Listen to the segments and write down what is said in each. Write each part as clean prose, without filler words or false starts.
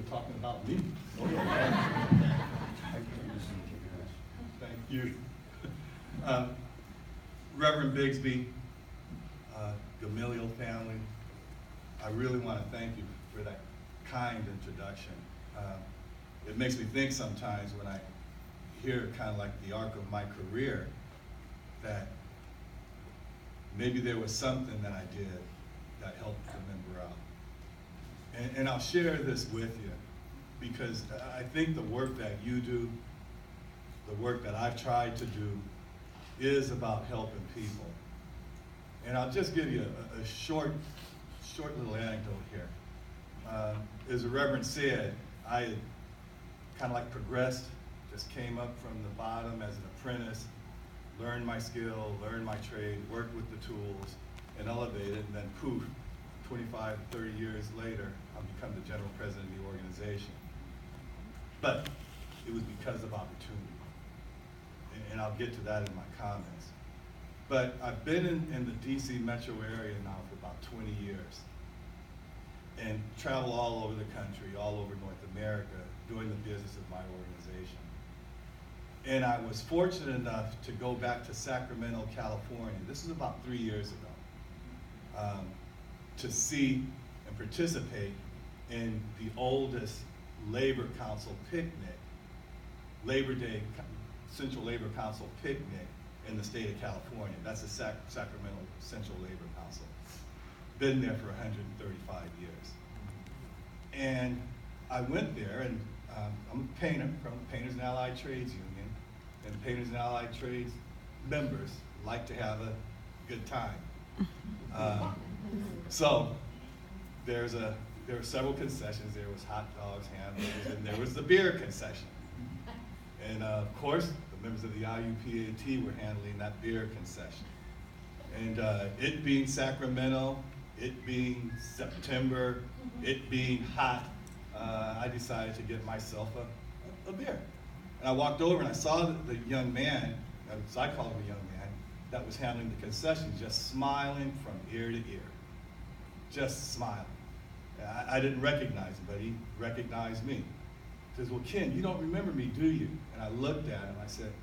talking about me. Thank you. Reverend Bigsby, Gamaliel family, I really want to thank you for that kind introduction. It makes me think sometimes when I hear kind of like the arc of my career that maybe there was something that I did that helped the member out. And I'll share this with you because I think the work that you do, the work that I've tried to do, is about helping people. And I'll just give you a short little anecdote here. As the Reverend said, I had kind of like progressed, just came up from the bottom as an apprentice, learned my skill, learned my trade, worked with the tools, and elevated, and then poof, 25, 30 years later, I've become the general president of the organization. But it was because of opportunity. And I'll get to that in my comments. But I've been in the DC metro area now for about 20 years and travel all over the country, all over North America, doing the business of my organization. And I was fortunate enough to go back to Sacramento, California. This is about 3 years ago, to see and participate in the oldest Labor Council picnic, Labor Day Central Labor Council picnic in the state of California. That's the Sacramento Central Labor Council. Been there for 135 years. And I went there, and I'm a painter from the Painters and Allied Trades Union, and Painters and Allied Trades members like to have a good time. So there were several concessions. There was hot dogs, hamburgers, and there was the beer concession. And of course, the members of the IUPAT were handling that beer concession. And it being Sacramento, it being September, it being hot, I decided to get myself a beer. And I walked over and I saw the young man, so I call him a young man, that was handling the concession, just smiling from ear to ear. Just smiling. I didn't recognize him, but he recognized me. He says, "Well, Ken, you don't remember me, do you?" And I looked at him, I said,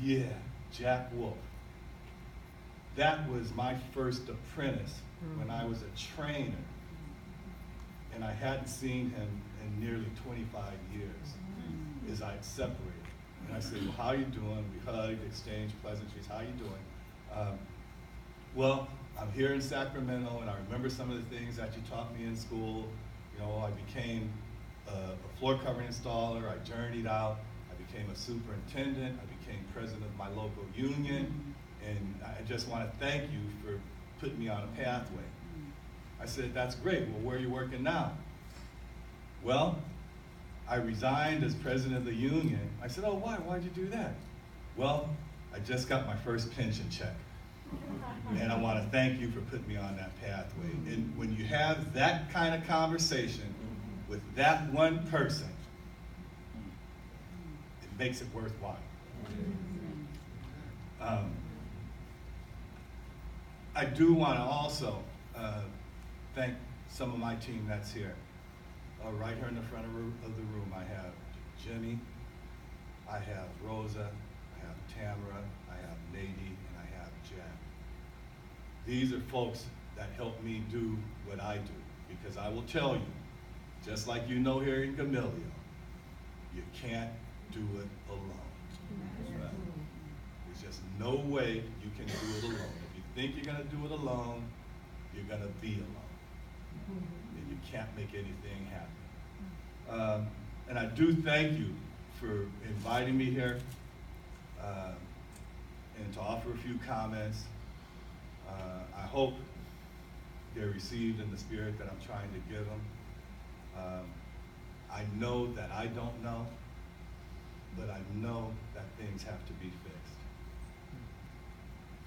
"Yeah, Jack Wolf. That was my first apprentice when I was a trainer, and I hadn't seen him in nearly 25 years as I separated." And I said, "Well, how you doing?" We hugged, exchanged pleasantries. "How you doing?" "Well, I'm here in Sacramento, and I remember some of the things that you taught me in school. You know, I became a floor covering installer. I journeyed out. I became a superintendent. I became president of my local union. And I just want to thank you for putting me on a pathway." I said, "That's great. Well, where are you working now?" "Well, I resigned as president of the union." I said, "Oh, why? Why'd you do that?" "Well, I just got my first pension check. And I want to thank you for putting me on that pathway." And when you have that kind of conversation with that one person, it makes it worthwhile. I do want to also thank some of my team that's here. Right here in the front of the room, I have Jimmy, I have Rosa, I have Tamara, I have Nadie, and I have Jack. These are folks that help me do what I do, because I will tell you, just like you know here in Gamaliel, you can't do it alone. Right? There's just no way you can do it alone. If you think you're going to do it alone, you're going to be alone. And you can't make anything happen. And I do thank you for inviting me here and to offer a few comments. I hope they're received in the spirit that I'm trying to give them. I know that I don't know, but I know that things have to be fixed.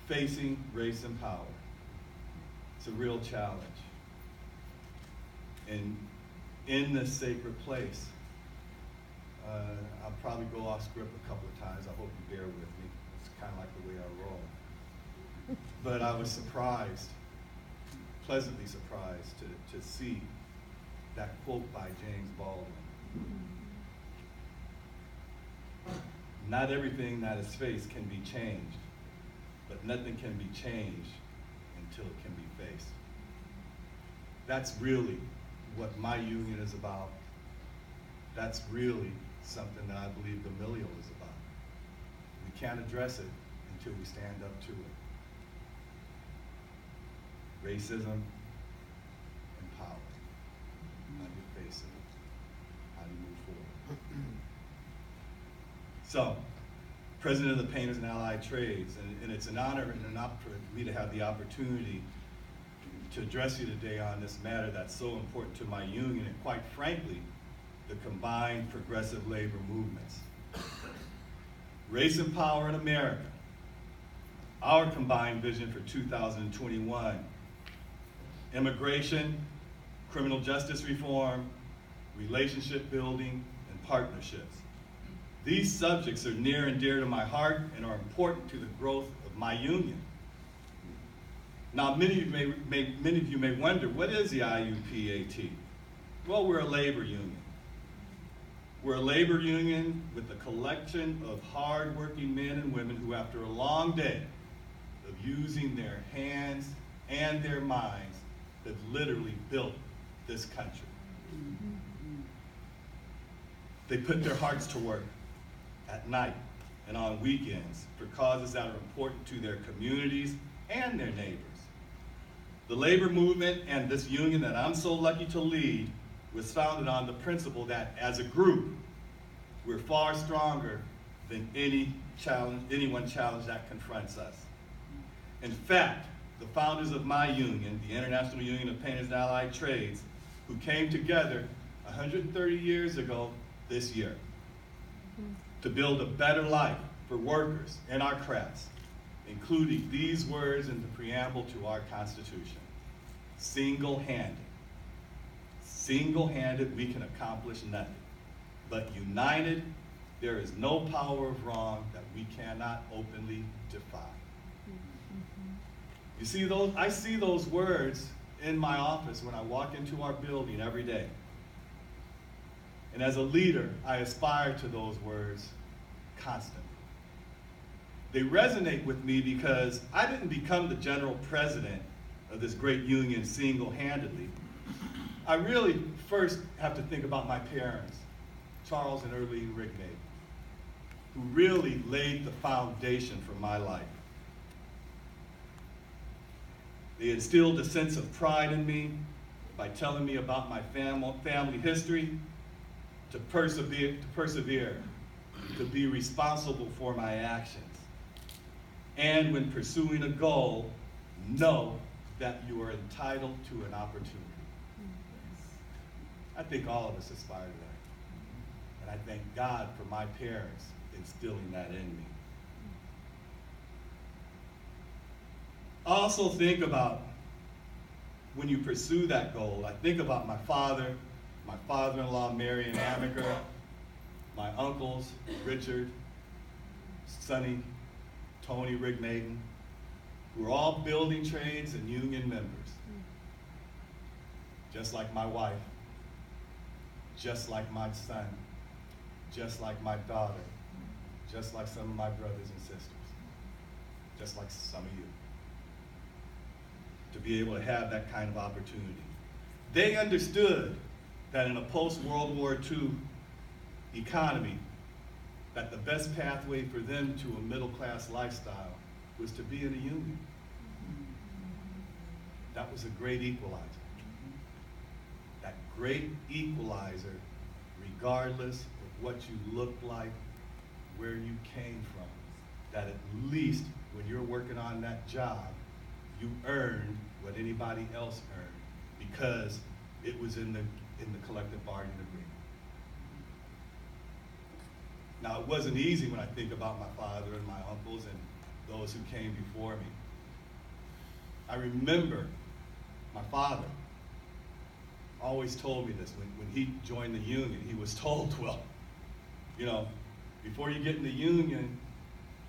Facing race and power, it's a real challenge. And in this sacred place, I'll probably go off script a couple of times. I hope you bear with me. It's kind of like the way I roll. But I was surprised, pleasantly surprised, to see that quote by James Baldwin. Not everything that is faced can be changed, but nothing can be changed until it can be faced. That's really what my union is about. That's really something that I believe Gamaliel is about. We can't address it until we stand up to it. Racism and power. How do you face it? How do you move forward? So, President of the Painters and Allied Trades, and it's an honor and an opportunity for me to have the opportunity to address you today on this matter that's so important to my union and, quite frankly, the combined progressive labor movements. Race and power in America, our combined vision for 2021. Immigration, criminal justice reform, relationship building, and partnerships. These subjects are near and dear to my heart and are important to the growth of my union. Now, many of you may wonder, what is the IUPAT? Well, we're a labor union. We're a labor union with a collection of hard-working men and women who, after a long day of using their hands and their minds, have literally built this country. They put their hearts to work at night and on weekends for causes that are important to their communities and their neighbors. The labor movement and this union that I'm so lucky to lead was founded on the principle that as a group, we're far stronger than anyone challenge that confronts us. In fact, the founders of my union, the International Union of Painters and Allied Trades, who came together 130 years ago this year to build a better life for workers in our crafts, including these words in the preamble to our Constitution: single-handed. Single-handed, we can accomplish nothing. But united, there is no power of wrong that we cannot openly defy. You see, I see those words in my office when I walk into our building every day. And as a leader, I aspire to those words constantly. They resonate with me because I didn't become the general president of this great union single-handedly. I really first have to think about my parents, Charles and Earlene Rigmaiden, who really laid the foundation for my life. They instilled a sense of pride in me by telling me about my family history, to persevere, to be responsible for my actions. And when pursuing a goal, know that you are entitled to an opportunity. I think all of us aspire to that. And I thank God for my parents instilling that in me. I also think about when you pursue that goal. I think about my father-in-law, Mary and Amica, my uncles, Richard, Sonny, Tony Rigmaiden, who are all building trades and union members. Just like my wife, just like my son, just like my daughter, just like some of my brothers and sisters, just like some of you, to be able to have that kind of opportunity. They understood that in a post-World War II economy, that the best pathway for them to a middle-class lifestyle was to be in a union. That was a great equalizer. That great equalizer, regardless of what you looked like, where you came from, that at least when you're working on that job, you earned what anybody else earned because it was in the collective bargaining agreement. Now, it wasn't easy when I think about my father and my uncles and those who came before me. I remember my father always told me this. When he joined the union, he was told, well, you know, before you get in the union,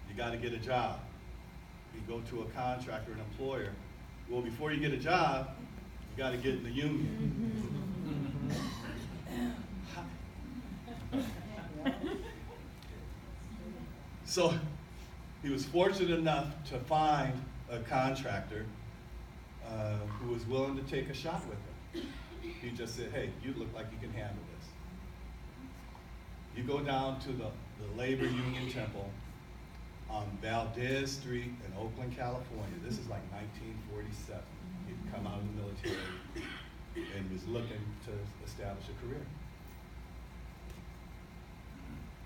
you got to get a job. You go to a contractor, an employer. Well, before you get a job, you got to get in the union. So he was fortunate enough to find a contractor who was willing to take a shot with him. He just said, hey, you look like you can handle this. You go down to the Labor Union Temple on Valdez Street in Oakland, California. This is like 1947. He'd come out of the military and was looking to establish a career.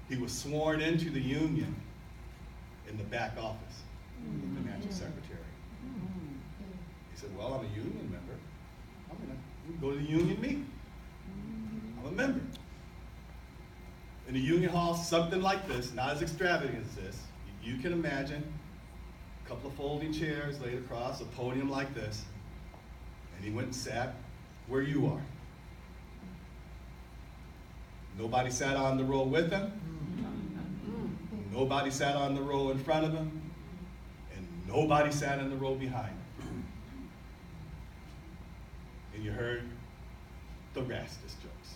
He was sworn into the union in the back office, the financial secretary. He said, well, I'm a union member. I'm gonna go to the union meeting. I'm a member. In the union hall, something like this, not as extravagant as this. You can imagine a couple of folding chairs laid across a podium like this, and he went and sat where you are. Nobody sat on the row with him. Nobody sat on the row in front of him, and nobody sat in the row behind him. And you heard the Rastus jokes.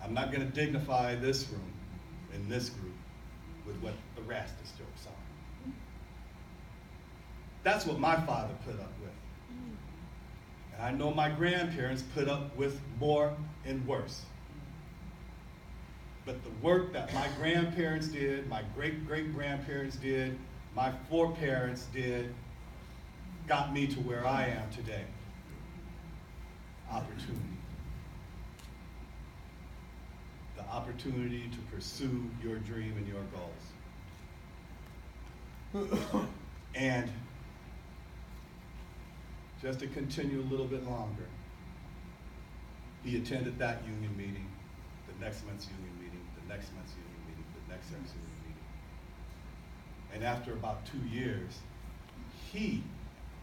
I'm not going to dignify this room and this group with what the Rastus jokes are. That's what my father put up with. And I know my grandparents put up with more and worse. But the work that my grandparents did, my great-great-grandparents did, my foreparents did, got me to where I am today. Opportunity. The opportunity to pursue your dream and your goals. And just to continue a little bit longer, he attended that union meeting, the next month's union meeting, the next month's union meeting, the next month's union meeting. And after about 2 years, he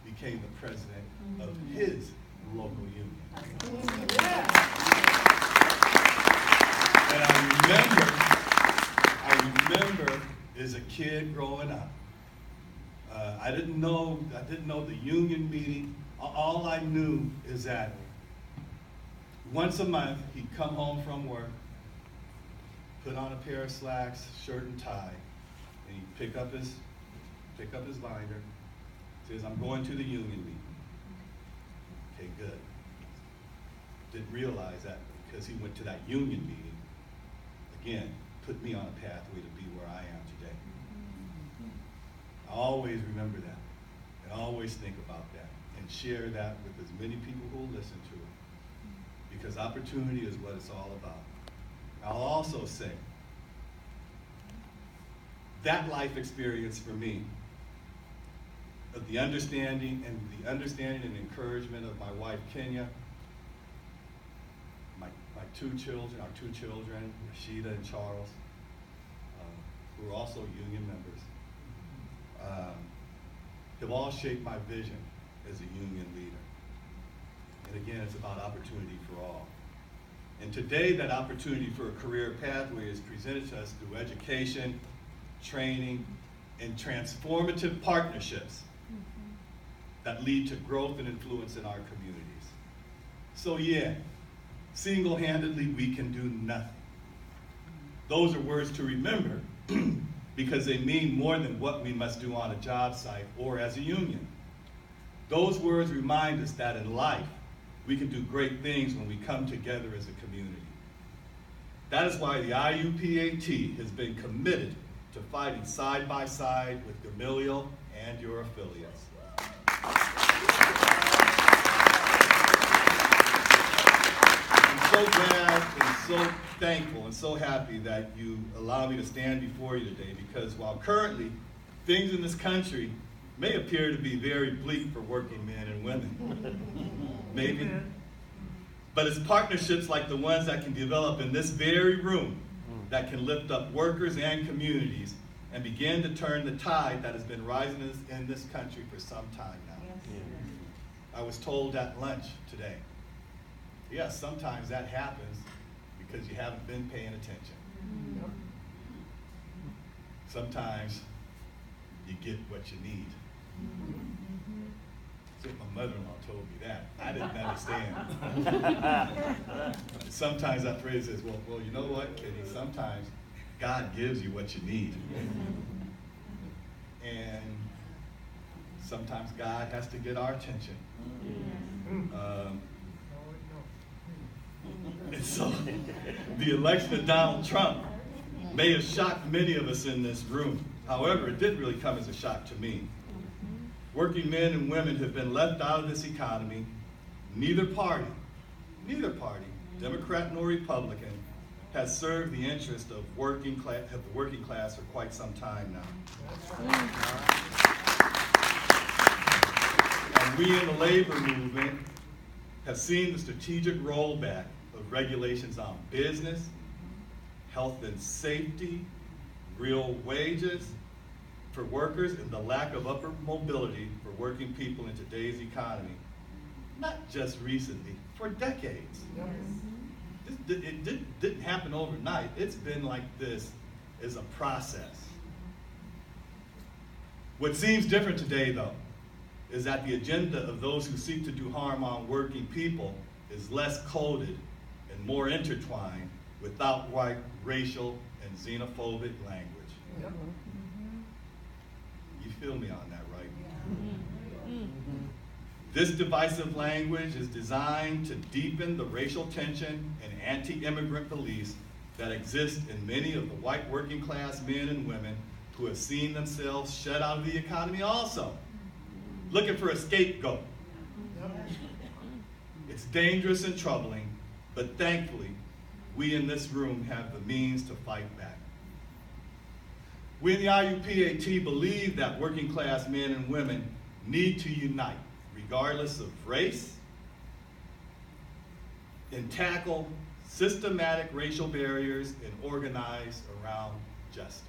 became the president of his local union. And I remember as a kid growing up, I didn't know the union meeting. All I knew is that once a month he'd come home from work, put on a pair of slacks, shirt and tie, and he'd pick up his binder. Says, I'm going to the union meeting. Okay, good. Didn't realize that because he went to that union meeting, again, put me on a pathway to be where I am today. I always remember that, and always think about that, and share that with as many people who will listen to it, because opportunity is what it's all about. I'll also say, that life experience for me, of the understanding and encouragement of my wife, Kenya, my our two children, Rashida and Charles, who are also union members, have all shaped my vision as a union leader. And again, it's about opportunity for all. And today, that opportunity for a career pathway is presented to us through education, training, and transformative partnerships that lead to growth and influence in our communities. So yeah, single-handedly we can do nothing. Those are words to remember because they mean more than what we must do on a job site or as a union. Those words remind us that in life, we can do great things when we come together as a community. That is why the IUPAT has been committed to fighting side by side with Gamaliel and your affiliates. I'm so glad and so thankful and so happy that you allow me to stand before you today, because while currently things in this country may appear to be very bleak for working men and women, maybe, but it's partnerships like the ones that can develop in this very room that can lift up workers and communities and begin to turn the tide that has been rising in this country for some time now. Yes. I was told at lunch today, yes, sometimes that happens because you haven't been paying attention. Mm-hmm. Sometimes you get what you need. Mm-hmm. So my mother-in-law told me that. I didn't understand. Sometimes that phrase says, well, you know what, Kenny, sometimes God gives you what you need. And sometimes God has to get our attention. And so the election of Donald Trump may have shocked many of us in this room. However, it didn't really come as a shock to me. Working men and women have been left out of this economy. Neither party, Democrat nor Republican, has served the interest of the working class for quite some time now. And we in the labor movement have seen the strategic rollback of regulations on business, health and safety, real wages for workers, and the lack of upward mobility for working people in today's economy. Not just recently, for decades. It didn't happen overnight. It's been like this as a process. What seems different today, though, is that the agenda of those who seek to do harm on working people is less coded and more intertwined with outright racial and xenophobic language. Yep. You feel me on that, right? This divisive language is designed to deepen the racial tension and anti-immigrant beliefs that exist in many of the white working class men and women who have seen themselves shut out of the economy also, looking for a scapegoat. It's dangerous and troubling, but thankfully, we in this room have the means to fight back. We in the IUPAT believe that working class men and women need to unite, regardless of race, and tackle systematic racial barriers and organize around justice.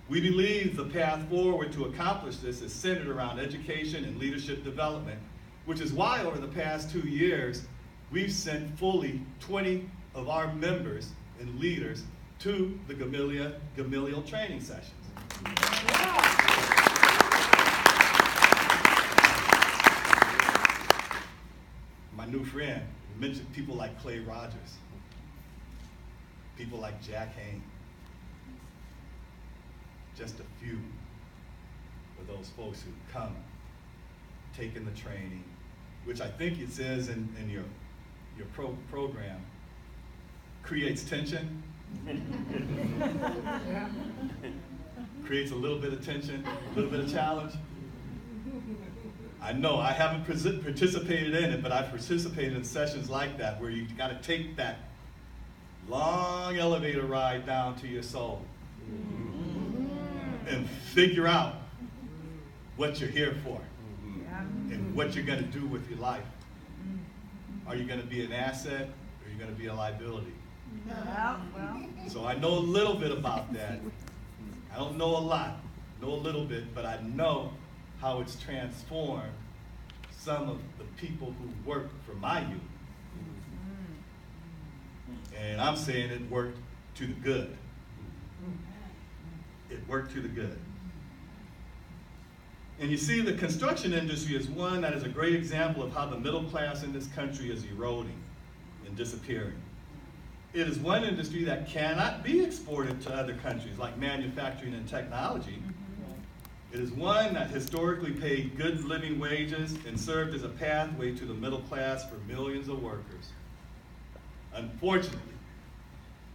We believe the path forward to accomplish this is centered around education and leadership development, which is why over the past 2 years, we've sent fully 20 of our members and leaders to the Gamaliel training sessions. My new friend mentioned people like Clay Rogers, people like Jack Hayne. Just a few of those folks who come, taking the training, which I think it says in your program, creates tension, creates a little bit of tension, a little bit of challenge. I know I haven't participated in it, but I've participated in sessions like that where you got to take that long elevator ride down to your soul and figure out what you're here for and what you're going to do with your life. Are you going to be an asset or are you going to be a liability? So I know a little bit about that. I don't know a lot, know a little bit, but I know how it's transformed some of the people who work for my youth. And I'm saying it worked to the good. It worked to the good. And you see, the construction industry is one that is a great example of how the middle class in this country is eroding and disappearing. It is one industry that cannot be exported to other countries like manufacturing and technology. It is one that historically paid good living wages and served as a pathway to the middle class for millions of workers. Unfortunately,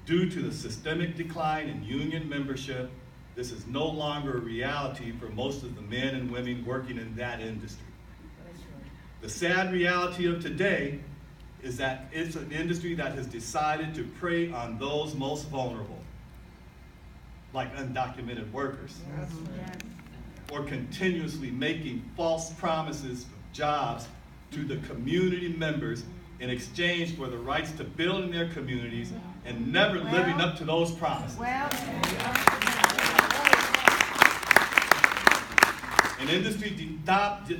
due to the systemic decline in union membership, this is no longer a reality for most of the men and women working in that industry. The sad reality of today is that it's an industry that has decided to prey on those most vulnerable, like undocumented workers, or continuously making false promises of jobs to the community members in exchange for the rights to build in their communities and never living up to those promises. An industry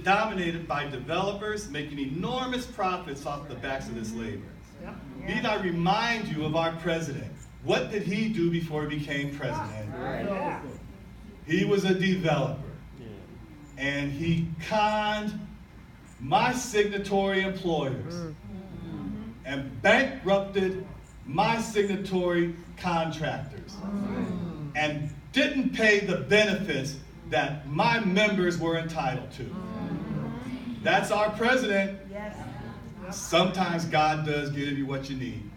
dominated by developers making enormous profits off the backs of this labor. Need I remind you of our president? What did he do before he became president? He was a developer. And he conned my signatory employers and bankrupted my signatory contractors and didn't pay the benefits that my members were entitled to. That's our president. Yes. Sometimes God does give you what you need.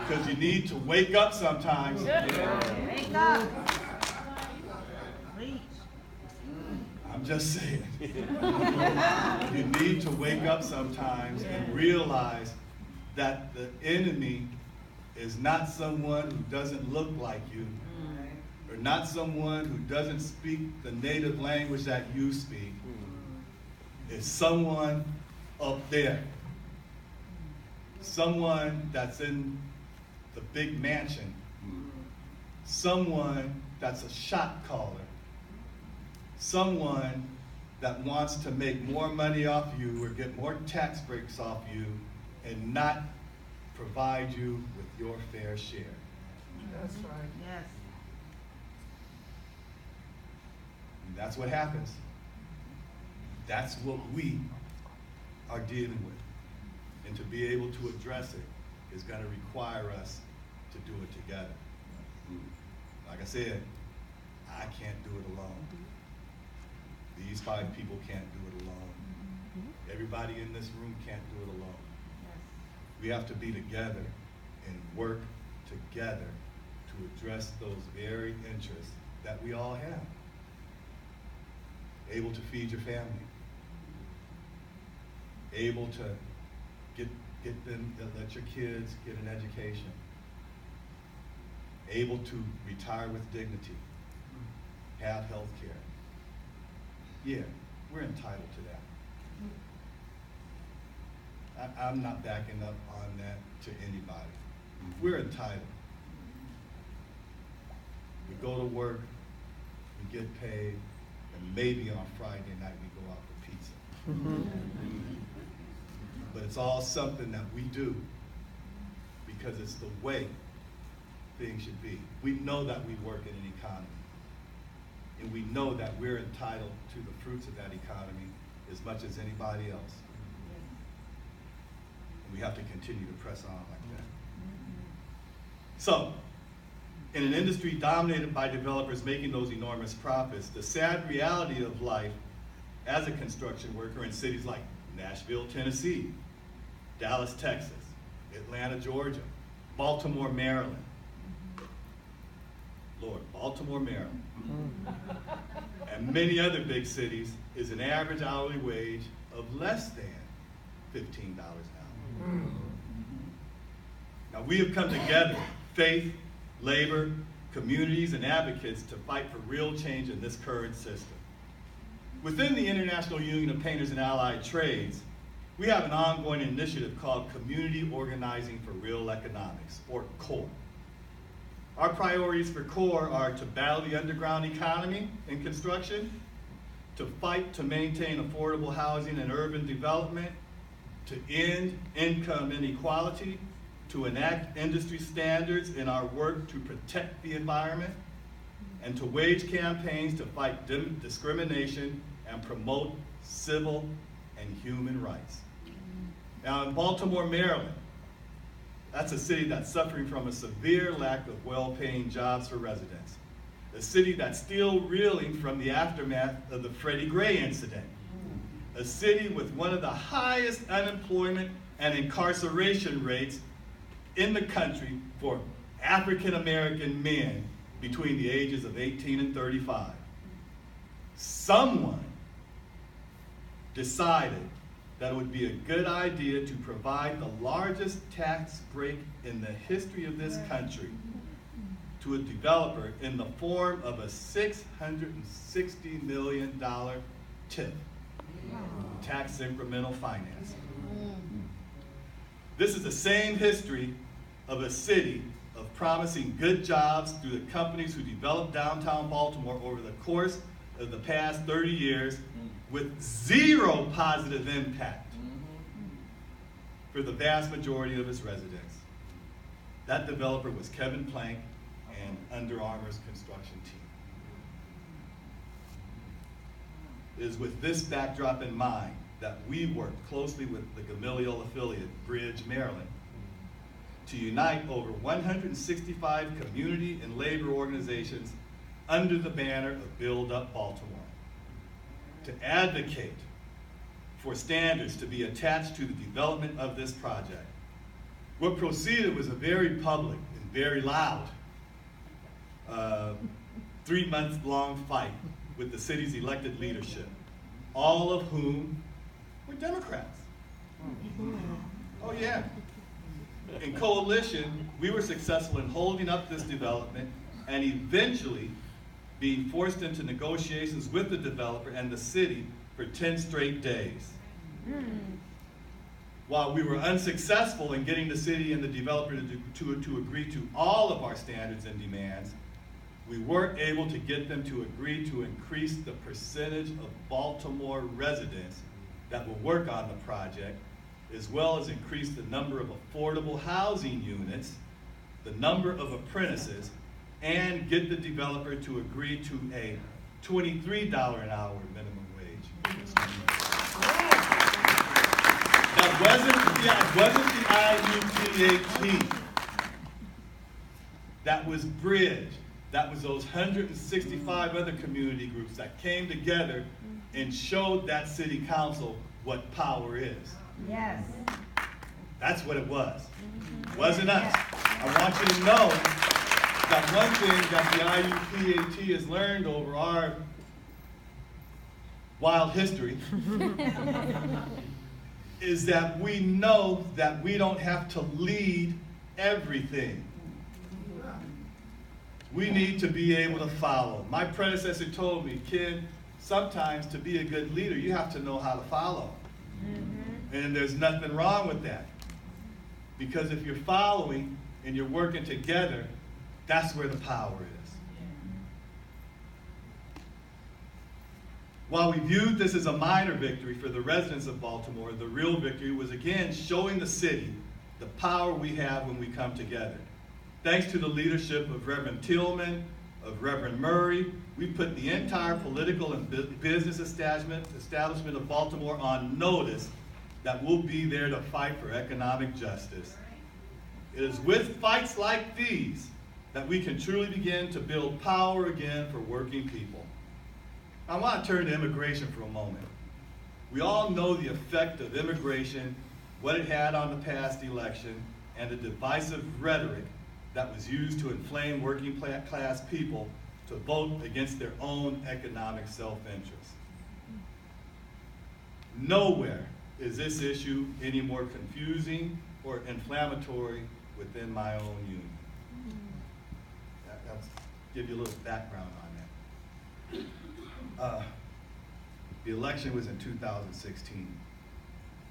Because you need to wake up sometimes. Wake up. Preach. I'm just saying. You need to wake up sometimes and realize that the enemy is not someone who doesn't look like you, or not someone who doesn't speak the native language that you speak. It's someone up there. Someone that's in the big mansion. Someone that's a shot caller. Someone that wants to make more money off you or get more tax breaks off you and not provide you with your fair share. That's right. Yes. And that's what happens. That's what we are dealing with. And to be able to address it is going to require us to do it together. Like I said, I can't do it alone. These 5 people can't do it alone. Everybody in this room can't do it alone. We have to be together and work together to address those very interests that we all have. Able to feed your family. Able to let your kids get an education. Able to retire with dignity. Have health care. Yeah, we're entitled to that. I'm not backing up on that to anybody. We're entitled. We go to work, we get paid, and maybe on Friday night we go out for pizza. But it's all something that we do because it's the way things should be. We know that we work in an economy, and we know that we're entitled to the fruits of that economy as much as anybody else. We have to continue to press on like that. So, in an industry dominated by developers making those enormous profits, the sad reality of life as a construction worker in cities like Nashville, Tennessee, Dallas, Texas, Atlanta, Georgia, Baltimore, Maryland. Lord, Baltimore, Maryland. And many other big cities is an average hourly wage of less than $15 an hour. Now we have come together, faith, labor, communities, and advocates to fight for real change in this current system. Within the International Union of Painters and Allied Trades, we have an ongoing initiative called Community Organizing for Real Economics, or CORE. Our priorities for CORE are to battle the underground economy in construction, to fight to maintain affordable housing and urban development, to end income inequality, to enact industry standards in our work to protect the environment, and to wage campaigns to fight discrimination and promote civil and human rights. Now in Baltimore, Maryland, that's a city that's suffering from a severe lack of well-paying jobs for residents. A city that's still reeling from the aftermath of the Freddie Gray incident. A city with one of the highest unemployment and incarceration rates in the country for African American men between the ages of 18 and 35. Someone decided that it would be a good idea to provide the largest tax break in the history of this country to a developer in the form of a $660 million tip, tax incremental financing. This is the same history of a city of promising good jobs through the companies who developed downtown Baltimore over the course of the past 30 years with zero positive impact for the vast majority of its residents. That developer was Kevin Plank and Under Armour's construction team. It is with this backdrop in mind that we work closely with the Gamaliel affiliate, Bridge, Maryland, to unite over 165 community and labor organizations under the banner of Build Up Baltimore, to advocate for standards to be attached to the development of this project. What proceeded was a very public and very loud 3-month-long fight with the city's elected leadership, all of whom were Democrats. Oh yeah. In coalition, we were successful in holding up this development and eventually being forced into negotiations with the developer and the city for 10 straight days. While we were unsuccessful in getting the city and the developer to agree to all of our standards and demands, we weren't able to get them to agree to increase the percentage of Baltimore residents that will work on the project, as well as increase the number of affordable housing units, the number of apprentices, and get the developer to agree to a $23 an hour minimum wage. That wasn't the IUPAT. That was Bridge. That was those 165 other community groups that came together and showed that city council what power is. Yes. That's what it was. It wasn't us. I want you to know that one thing that the IUPAT has learned over our wild history is that we know that we don't have to lead everything. We need to be able to follow. My predecessor told me, kid, sometimes to be a good leader, you have to know how to follow. And there's nothing wrong with that. Because if you're following and you're working together, that's where the power is. While we viewed this as a minor victory for the residents of Baltimore, the real victory was again showing the city the power we have when we come together. Thanks to the leadership of Reverend Tillman, of Reverend Murray, we put the entire political and business establishment of Baltimore on notice that we'll be there to fight for economic justice. It is with fights like these that we can truly begin to build power again for working people. I want to turn to immigration for a moment. We all know the effect of immigration, what it had on the past election, and the divisive rhetoric that was used to inflame working class people to vote against their own economic self-interest. Nowhere is this issue any more confusing or inflammatory within my own union. I'll give you a little background on that. The election was in 2016.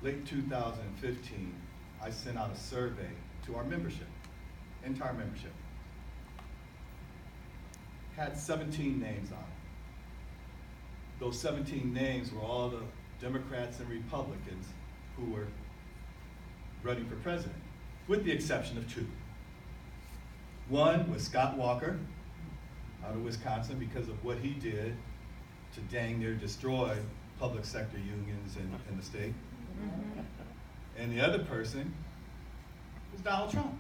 Late 2015, I sent out a survey to our membership, entire membership. Had 17 names on it. Those 17 names were all the Democrats and Republicans who were running for president, with the exception of 2. One was Scott Walker out of Wisconsin because of what he did to dang near destroy public sector unions in the state. And the other person was Donald Trump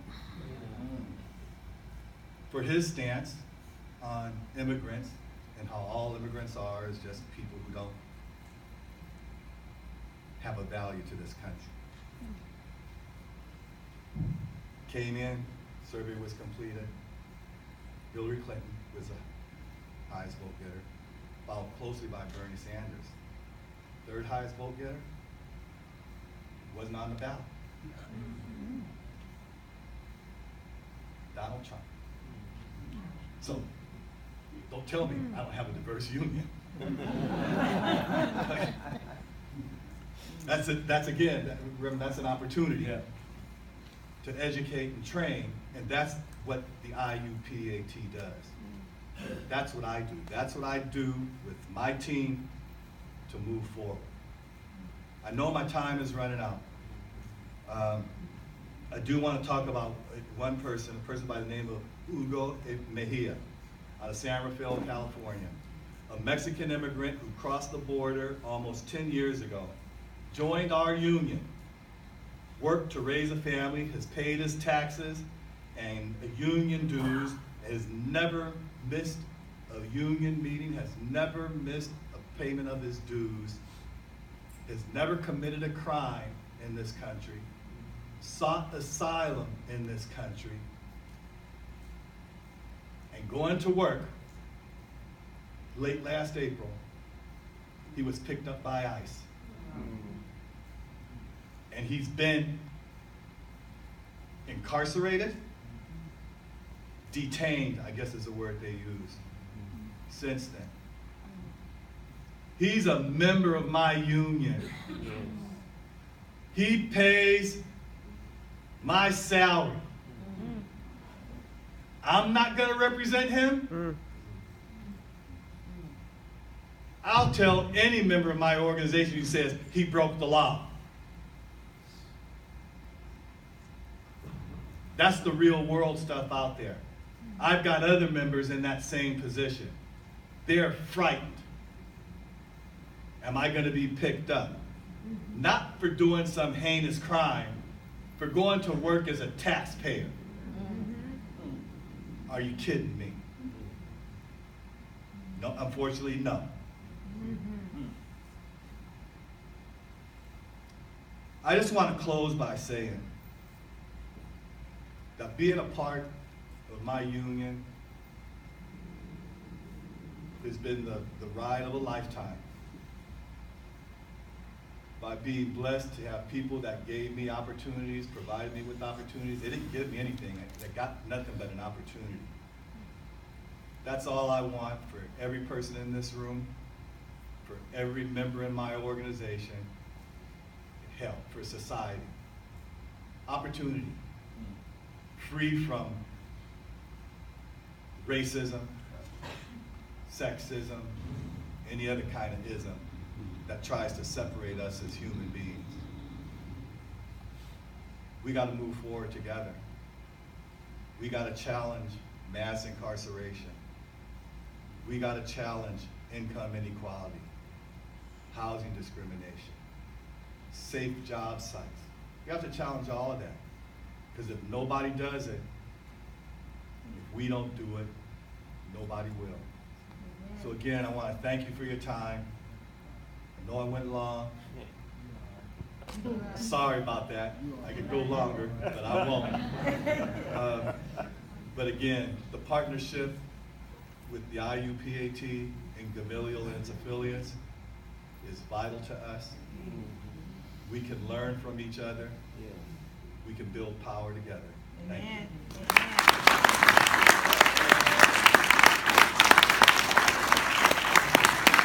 for his stance on immigrants and how all immigrants are is just people who don't have a value to this country. Came in, survey was completed. Hillary Clinton was the highest vote getter, followed closely by Bernie Sanders. Third highest vote getter wasn't on the ballot. Donald Trump. So, don't tell me I don't have a diverse union. That's an opportunity to educate and train, and that's what the IUPAT does. That's what I do. That's what I do with my team to move forward. I know my time is running out. I do want to talk about one person, a person by the name of Hugo Mejia, out of San Rafael, California, a Mexican immigrant who crossed the border almost 10 years ago, joined our union, worked to raise a family, has paid his taxes and union dues, has never missed a union meeting, has never missed a payment of his dues, has never committed a crime in this country, sought asylum in this country, and going to work late last April, he was picked up by ICE. And he's been incarcerated, detained, I guess is the word they use, since then. He's a member of my union. He pays my salary. I'm not going to represent him. I'll tell any member of my organization who says he broke the law. That's the real world stuff out there. I've got other members in that same position. They're frightened. Am I going to be picked up? Not for doing some heinous crime, for going to work as a taxpayer. Are you kidding me? No, unfortunately, no. I just want to close by saying that being a part of my union has been the ride of a lifetime. By being blessed to have people that gave me opportunities, provided me with opportunities. They didn't give me anything. They got nothing but an opportunity. That's all I want for every person in this room, for every member in my organization, help for society. Opportunity. Free from racism, sexism, any other kind of ism that tries to separate us as human beings. We got to move forward together. We got to challenge mass incarceration. We got to challenge income inequality, housing discrimination, safe job sites. We have to challenge all of that, because if nobody does it, if we don't do it, nobody will. So again, I want to thank you for your time. I know I went long. Sorry about that. I could go longer, but I won't. But again, the partnership with the IUPAT and Gamaliel and its affiliates is vital to us. We can learn from each other. We can build power together. Thank you.